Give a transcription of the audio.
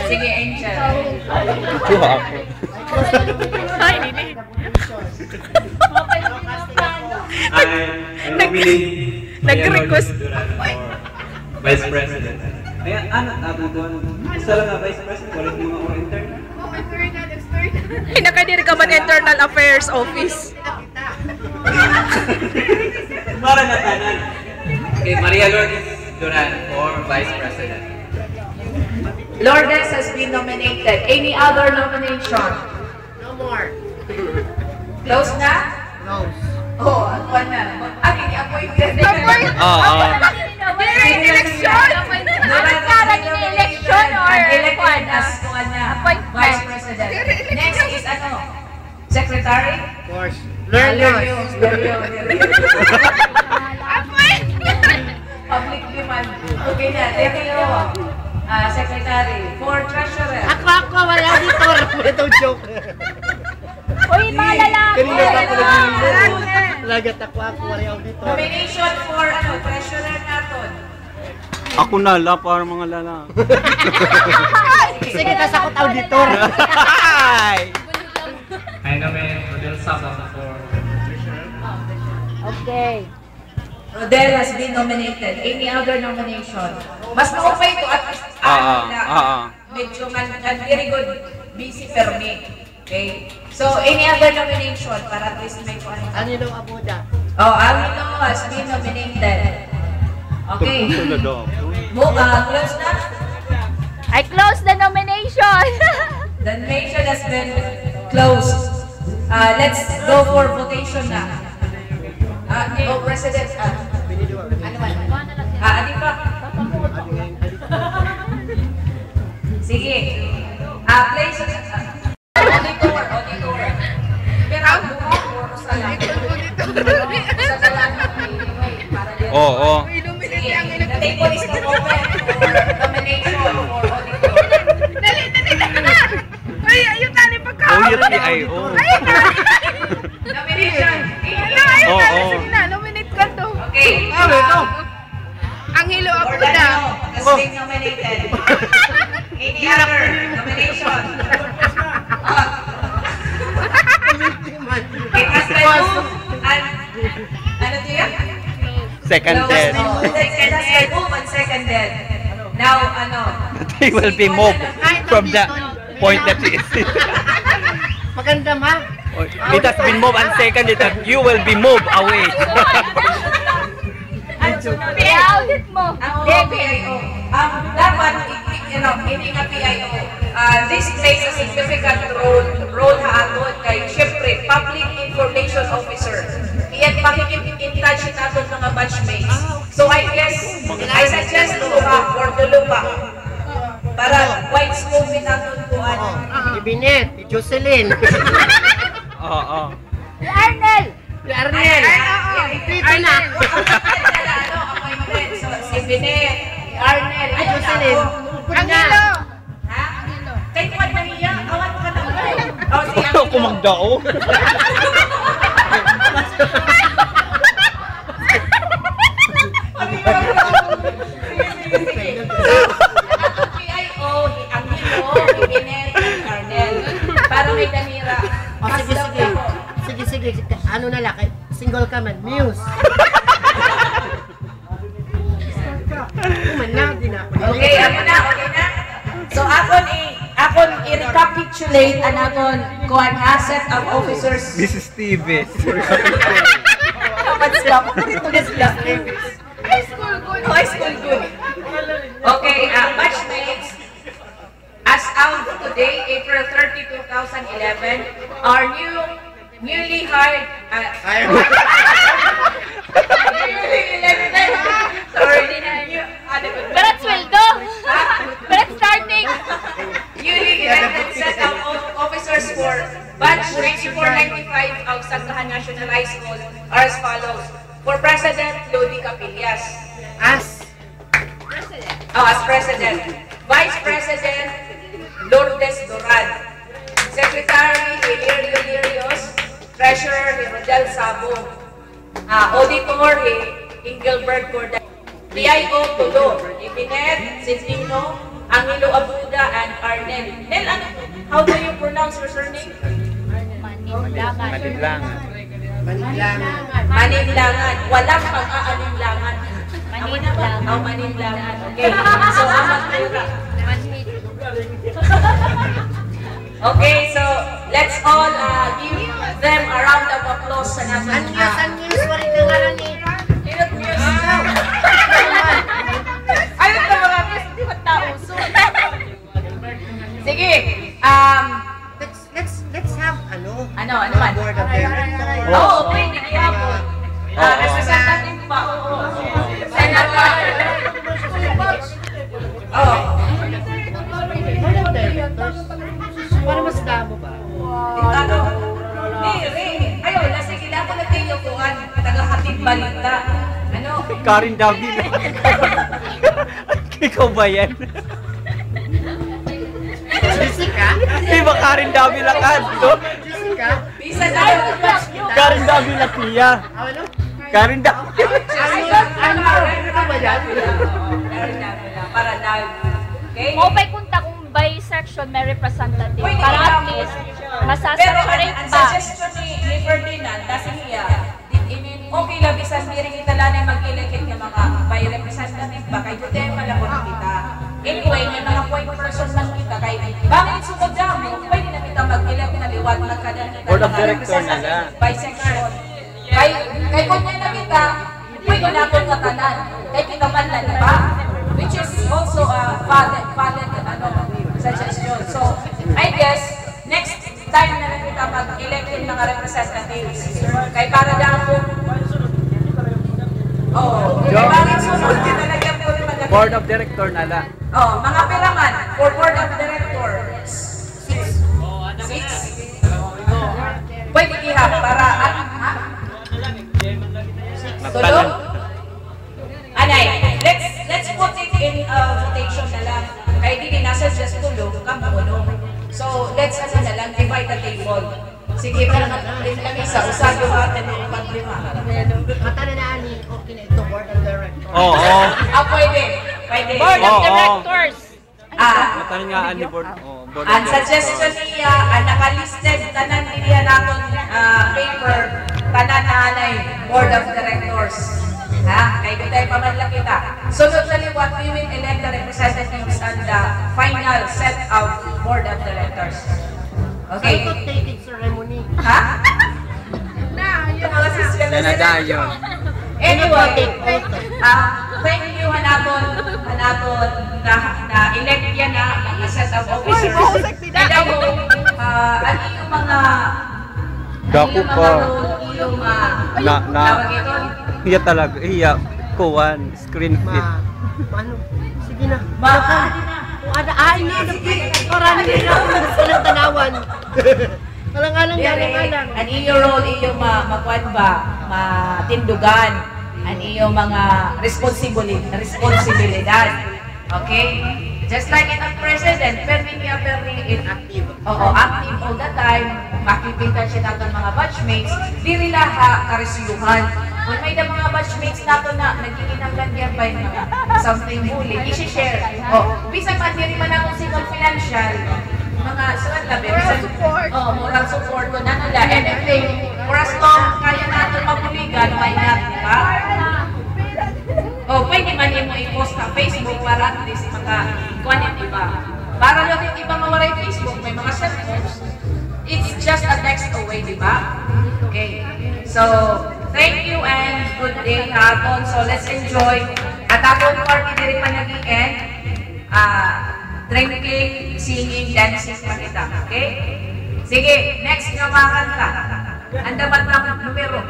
Sige, Angel. Kuha ako. Ay, hindi. Nag-request. Vice President. Kaya ano doon? Isa lang na Vice President, wala yung mga intern. Pinakadiri ka man Internal Affairs Office. Para na tanan. Okay, Maria Lourdes Duran for Vice President. Lourdes has been nominated. Any other nomination? No more. Close na? Close. Oh, ako na. Aking appointed. Oo. Election! Election or elected as Vice President. Next is ano? Secretary? Of course. Learn Public man. Okay na. Secretary. For Treasurer. Ako, wala auditor. Ito joke. Uy, mga lalaki! Kanina pa ako nag-iinit. Lagat ako, wala auditor. Nomination for Treasurer natin. Ako na la para mga lalaki. Sige, nasakot auditor. I nominate Rodel Sabang for Okay. Rodel has been nominated. Any other nomination? Mas na-okay to at least medyo very good busy permit. Okay? So, any other nomination para at least may kuha. Ano yung abuda? Oh, Alvino has been nominated. Okay. Close na? I close the nomination. The nomination has been closed. Let's go for votation na. President. Ano man? Adi pa. Sige. Place. Auditor. Pero ang buhok mo sa lang. Sa lang. Oo. Sige. The table is now open for nomination for auditor. Dali. Uy, ayun tani pagkaon. Oh, yung PIO. Nomination. Sige na, nominate ka to. Okay. Ang hilo ako Ordano na. has been nominated. Any other nomination? It has been moved and ano diya? Seconded. It has been moved and seconded. Now, ano? They will be moved from the point that is. Maganda ma. It has been moved and seconded that you will be moved away. I-audit mo. Ang PIO. Dapat, hindi nga PIO. This plays a significant role haaton kay, syempre, Public Information Officer. Iyan, pakikip-in-touch natin mga batchmates. So I guess, I suggest Lupa or Tulupa para wide scope natin po ano. Ibinet, Jocelyn. Oo. Arnel! Arnel. Dito na. So, si Binet, Arnel, Jocelyn. Ang hilo! ha? Kay Juan Maria, awan ka na. Oh, siya. Kumagdao. PIO, ang hilo, Binet, Arnel. Para may danira. Sige. Ano na lang, single ka man, Muse. Okay, ako na, okay na. So, akon i-recapitulate ang akon kuhan asset of officers. This is TV. Kapag sila, paborito sila. High school good. Okay, batchmates. As of today, April 30, 2011, our newly hired, newly elected, sorry, Berat sweldo! Berat starting! newly elected set of officers for batch 2495 of Santahan National High School are as follows. For President, Lodi Capillas. As President. Vice President, Lourdes Duran. Secretary, Elirio Lirios. Treasurer, Rodel Sabo. Auditor, Engelbert Corda. PIO, Tulo. Ibinet, Sintino, Angelo Abuda, and Nel. Nel, ano? How do you pronounce your surname? Maniblangan. Maliblangan. Maninlangan. Walang pang-aalinlangan. Maniblangan. Oh, Maninlangan. Okay. So, amat pera. Okay, so let's all give them a round of applause sa natin. Ayun na mga miss, hindi ba tao? Sige, Let's have ano man? board of directors. Oo, pwede kaya po. Representative pa, oo. Senator. Oo. Board of directors. Para mas damo ba? Ano? Ayaw, nasa gila ko na kayo kuhan, tagahatid balita. Ano? Karin David. Ikaw ba yan? Jessica? Di ba Karin David lakad? Jessica? Bisa na yun. Karin David lakiya. Ano? Karin David. Ano ba yan? Para daw. Okay? Mo pa'y kunta kung by section may representative. Pwede Para ka at mo. least Pero masasaturate ang ba? suggestion ni Ferdinand, kasi niya, okay lang, bisan di rin kita lang mag-elected ng mga by representative ba, kay doon tayo malabot kita. Anyway, may mga point person lang kita, kay bakit sugod damo, pwede na kita mag-elect na liwat na kada kita Board of mga Director na representative lang. by section. Kay kung yan na kita, pwede na akong katanan. Kay kita man lang, di ba? Which is also a valid suggestion. So, I guess, next time na lang kita mag-elect ng mga representatives. Kay para lang po, kay bakit sunod, tinalagyan po rin mag- Board of Director na lang. mga piraman, for board of director, 6. Pwede ihap para, tulong? Anay, let's put it in votation na lang. Kaya hindi nasa just tulong, kamuno. So, let's na lang, divide the table. Sige, para kami sa usag yung atin ng paglima. Mata na ani, okay na ito, board of directors. Oo. Pwede. Board of Oo. Directors. Matanong nga ni Board. Board of Ang Director. suggestion niya, ang nakalisted, tanan niya natin paper, tanan na anay, board of directors. Kaya ko tayo pamanlang kita. Sunod na liwat, we will elect the representatives and the final set of board of directors. Okay? Ano taking ceremony? Yung mga sisyon na Senadayon. Anyway, thank you Hanaton na elect yan na mga set of officers. And ako, ano yung mga Gapo pa. yung Na. Iya talaga. Iya. Kuwan. Screen fit. Ano? Sige na. Ay, hindi. Parang hindi na ako sa tanawan. Alang-alang, alang-alang. Ang iyong role, iyong makuan ba, matindugan, ang iyong mga responsibilidad. Okay? Just like in a president, very inactive. Active all the time. Makikita siya natin mga batchmates, di rin karesyuhan. Kung may mga batchmates nato na nagkikinanggan yan by something bully, isi-share. Bisa man, di rin man akong single financial, mga sulat labi. Moral support. Moral support ko na nila. Anything, for as long kaya natin mabuligan, why not, di ba? Pwede man yung i-post na Facebook para at least maka-kuanin, di ba? Para lang yung ibang mawaray Facebook, may mga cellphones. It's just a text away, di ba? Okay. So, thank you and good day hapon. So, let's enjoy. At akong party din pa nag-i-end. Drinking, singing, dancing pa kita. Okay? Sige, next na mga kanta. Ang dapat ng numero.